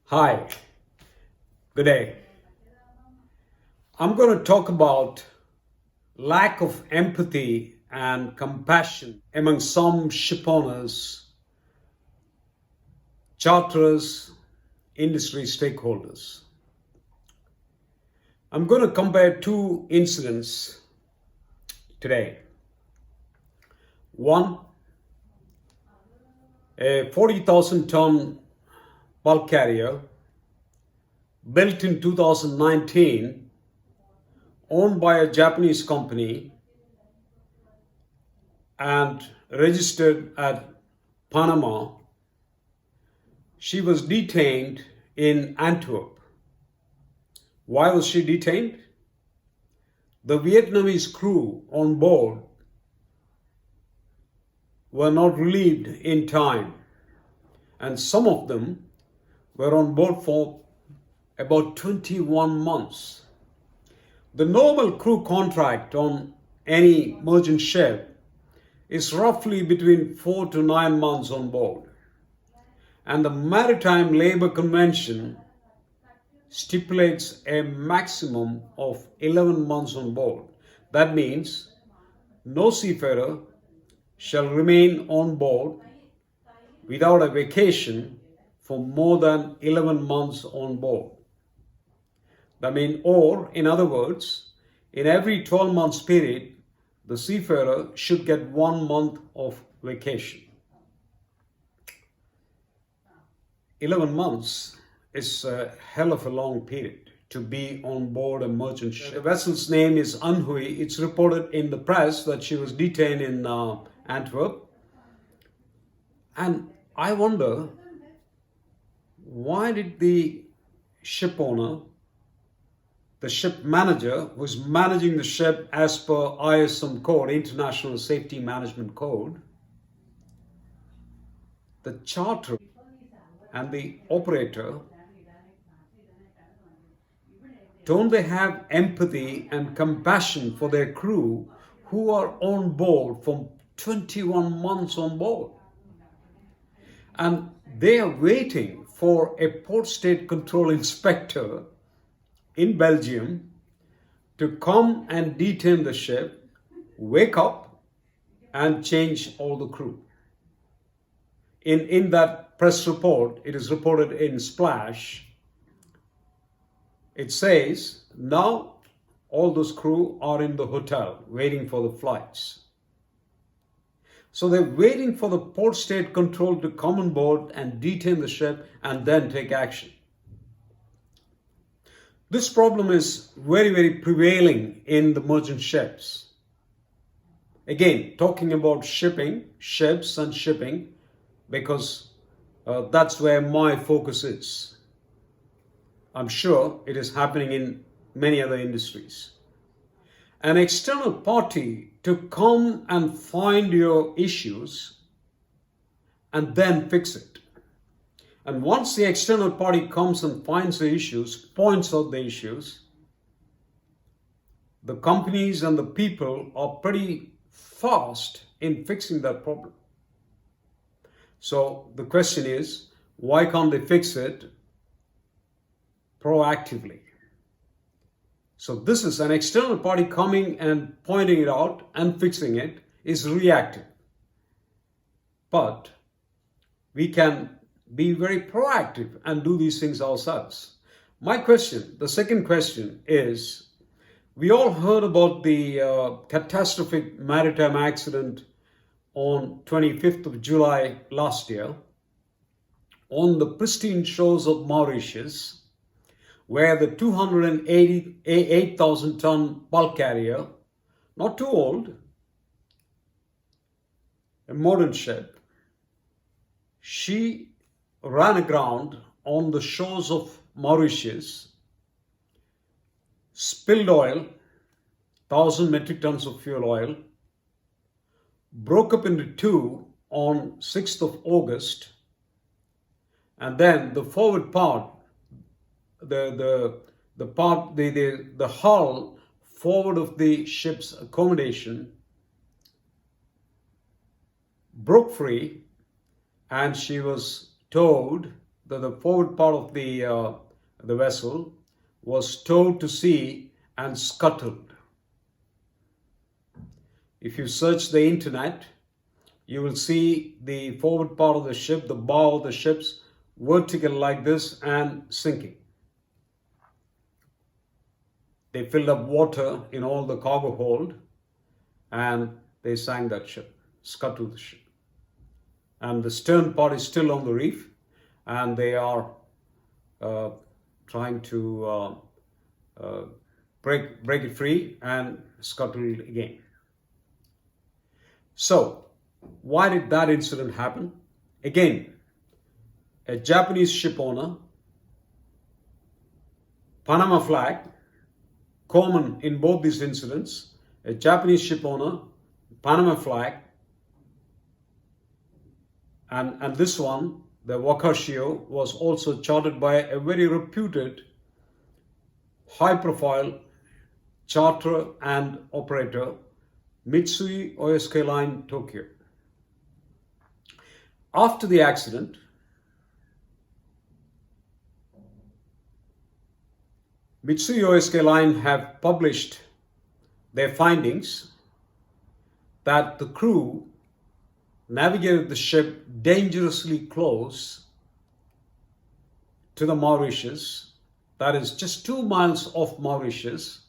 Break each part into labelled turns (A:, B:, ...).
A: Hi, good day. I'm going to talk about lack of empathy and compassion among some ship owners, charterers, industry stakeholders. I'm going to compare two incidents today. One, a 40,000 ton bulk carrier built in 2019, owned by a Japanese company and registered at Panama. She was detained in Antwerp. Why was she detained? The Vietnamese crew on board were not relieved in time, and some of them were on board for about 21 months. The normal crew contract on any merchant ship is roughly between 4 to 9 months on board. And the Maritime Labor Convention stipulates a maximum of 11 months on board. That means no seafarer shall remain on board without a vacation for more than 11 months on board. Or in other words, in every 12 months period, the seafarer should get 1 month of vacation. 11 months is a hell of a long period to be on board a merchant ship. The vessel's name is Anhui. It's reported in the press that she was detained in Antwerp. And I wonder, why did the ship owner, the ship manager, who was managing the ship as per ISM code, International Safety Management Code, the charter and the operator, don't they have empathy and compassion for their crew who are on board for 21 months on board? And they are waiting for a port state control inspector in Belgium to come and detain the ship, wake up, and change all the crew. In that press report, it is reported in Splash, it says, now all those crew are in the hotel waiting for the flights. So they're waiting for the port state control to come on board and detain the ship and then take action. This problem is very, very prevailing in the merchant ships. Again, talking about shipping, ships and shipping, because that's where my focus is. I'm sure it is happening in many other industries. An external party to come and find your issues and then fix it. And once the external party comes and finds the issues, points out the issues, the companies and the people are pretty fast in fixing that problem. So the question is, why can't they fix it proactively? So this is an external party coming and pointing it out and fixing it is reactive. But we can be very proactive and do these things ourselves. My question, the second question is, we all heard about the catastrophic maritime accident on 25th of July last year on the pristine shores of Mauritius, where the 288,000 ton bulk carrier, not too old, a modern ship, she ran aground on the shores of Mauritius, spilled oil, 1,000 metric tons of fuel oil, broke up into two on 6th of August, and then the forward part, the hull forward of the ship's accommodation broke free, and she was towed the forward part of the vessel was towed to sea and scuttled. If you search the internet, you will see the forward part of the ship, the bow of the ship's vertical like this and sinking. They filled up water in all the cargo hold and they sank that ship, scuttled the ship. And the stern part is still on the reef and they are trying to break it free and scuttle it again. So, why did that incident happen? Again, a Japanese ship owner, Panama flag, common in both these incidents, a Japanese ship owner, Panama flag, and this one, the Wakashio, was also chartered by a very reputed, high-profile charterer and operator, Mitsui OSK Line, Tokyo. After the accident, Mitsui OSK Line have published their findings that the crew navigated the ship dangerously close to the Mauritius, that is just 2 miles off Mauritius,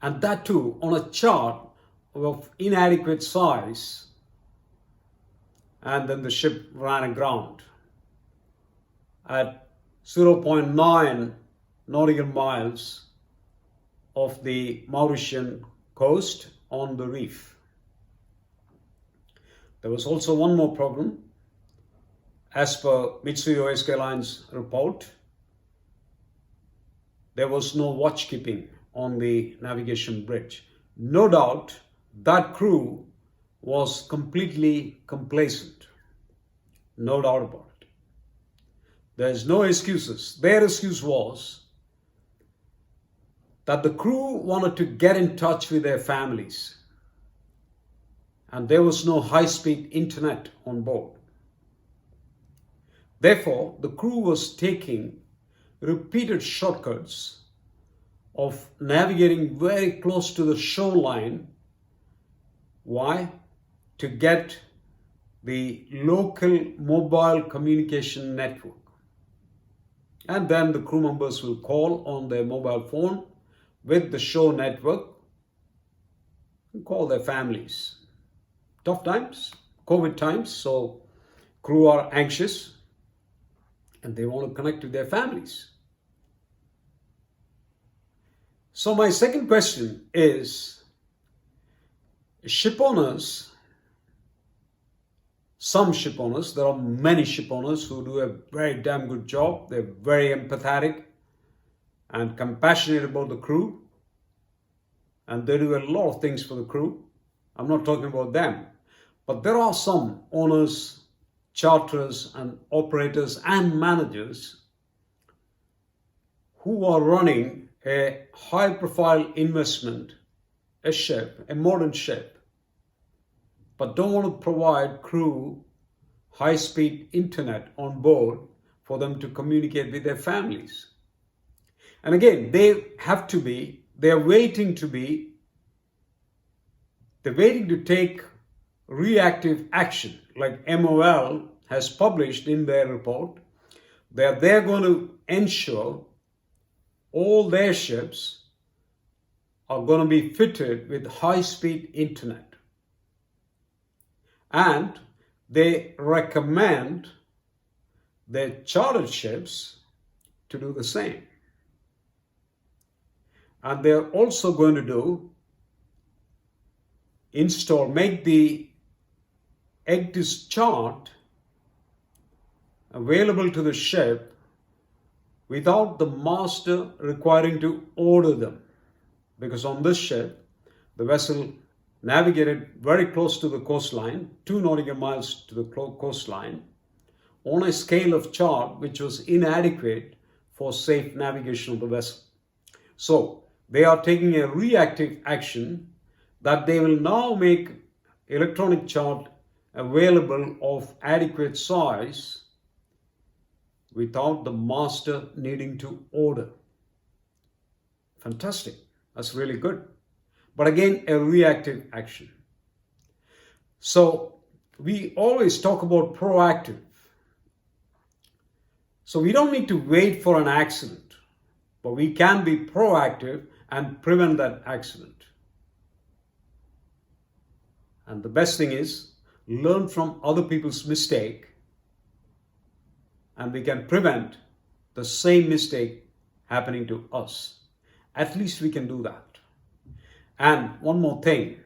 A: and that too on a chart of inadequate size, and then the ship ran aground at 0.9 nautical miles of the Mauritian coast on the reef. There was also one more problem. As per Mitsui OSK Line's report, there was no watchkeeping on the navigation bridge. No doubt that crew was completely complacent. No doubt about it. There's no excuses. Their excuse was that the crew wanted to get in touch with their families and there was no high-speed internet on board. Therefore, the crew was taking repeated shortcuts of navigating very close to the shoreline. Why? To get the local mobile communication network. And then the crew members will call on their mobile phone with the shore network and call their families. Tough times, COVID times, so crew are anxious and they want to connect with their families. So my second question is, ship owners, some ship owners, there are many ship owners who do a very damn good job. They're very empathetic and compassionate about the crew. And they do a lot of things for the crew. I'm not talking about them. But there are some owners, charterers and operators and managers who are running a high-profile investment, a ship, a modern ship, but don't want to provide crew high-speed internet on board for them to communicate with their families. And again, they're waiting to take reactive action, like MOL has published in their report, that they're going to ensure all their ships are going to be fitted with high-speed internet. And they recommend their chartered ships to do the same. And they're also going to make the EGDIS chart available to the ship without the master requiring to order them. Because on this ship, the vessel navigated very close to the coastline, 2 nautical miles to the coastline, on a scale of chart which was inadequate for safe navigation of the vessel. So they are taking a reactive action that they will now make electronic chart available of adequate size without the master needing to order. Fantastic. That's really good. But again, a reactive action. So we always talk about proactive. So we don't need to wait for an accident, but we can be proactive and prevent that accident. And the best thing is learn from other people's mistake, and we can prevent the same mistake happening to us. At least we can do that. And one more thing,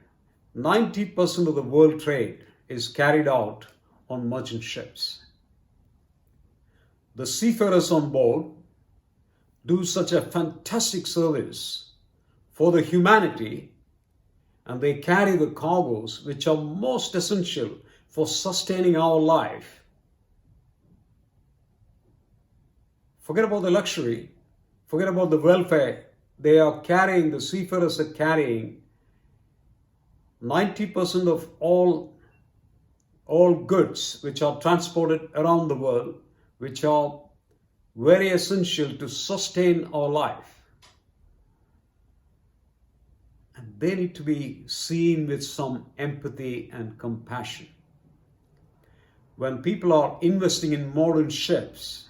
A: 90% of the world trade is carried out on merchant ships. The seafarers on board do such a fantastic service for the humanity, and they carry the cargoes which are most essential for sustaining our life. Forget about the luxury, forget about the welfare. The seafarers are carrying 90% of all goods which are transported around the world, which are very essential to sustain our life. And they need to be seen with some empathy and compassion. When people are investing in modern ships,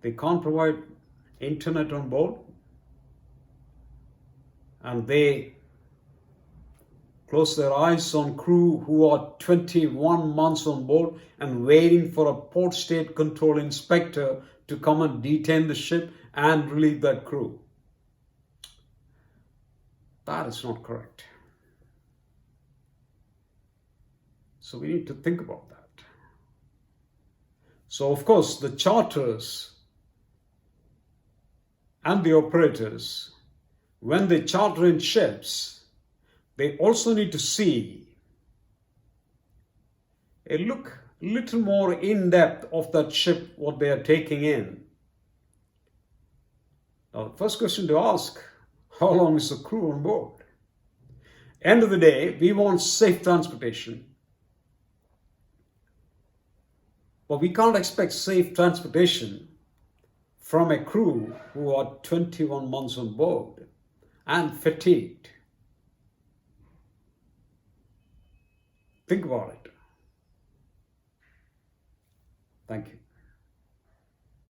A: they can't provide internet on board, and they close their eyes on crew who are 21 months on board and waiting for a port state control inspector to come and detain the ship and relieve that crew. That is not correct. So we need to think about that. So of course the charterers and the operators, when they charter in ships, they also need to see a little more in depth of that ship, what they are taking in. Now, the first question to ask, how long is the crew on board? End of the day, we want safe transportation. But we can't expect safe transportation from a crew who are 21 months on board and fatigued. Think about it. Thank you.